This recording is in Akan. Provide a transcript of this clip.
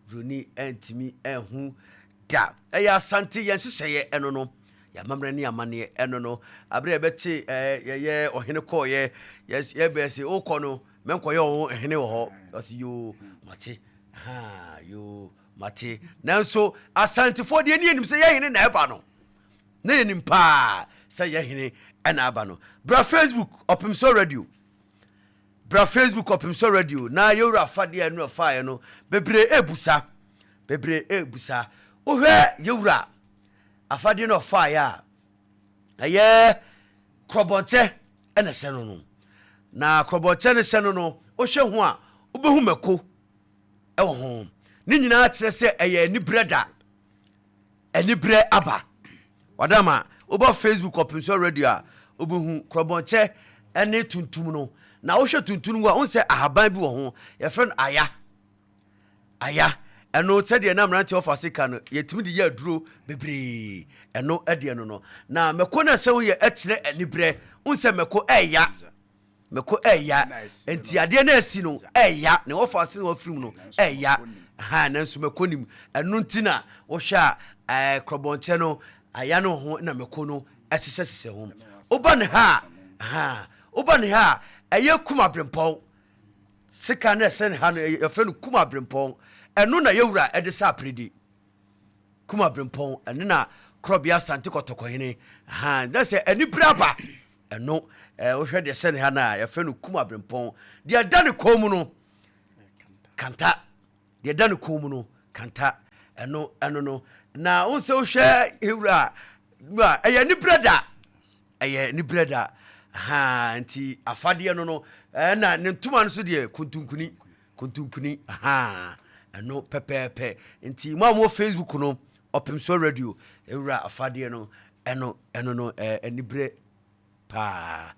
bruni entimi enhu da eya asante yenhyehyeye eno no ya mamre ne amane eno no abre ebeti ye ohene koye yes ye be say okono menkoye o ehene wo ho as you mate you mate nanso asantefo de ni anim say ye hene na eba no na yenim pa say ye hene ena aba no bra Facebook Opemsuo radio bra Facebook Opemsuo radio na yewura afade anu afaye no bebre ebusa ohwe yewura afade no afaye a aye krobonte ena seno no na krobonte ne seno no ohwe ho a obehu mako ewo ho ni nyina kire se eye ni breda eni bre aba wadama oba Facebook Opemsuo radio a obehu krobonte ene tuntum no na wo hwe tuntun wo onse ahaban bi wo ho ye friend aya eno tede na mrante of Africa no yetimi de ya duro bebre eno ade eno no na meko na se wo ye akire anibre onse meko eya enti ade na asi no eya ne wo fa se wo firim no eya na nso meko nim eno ntina wo hwa krobonche no aya no ho na meko no asisesese ho oba ne ha eye kuma brempon sika na sen ha no ye fe no kuma brempon eno na yewura ede sa predi kuma brempon eno na krobia Asante kotokohene da se eni braba eno wo hwe de sen ha na ye fe no kuma brempon de dane komu no kanta de dane komu no kanta eno no na unse wo hwe yewura eye ni brada nti afade no na ne ntuma no so de kuntunkuni eno pepepe nti mo Facebook no Opemsuo radio ewura afade no eno no enibre pa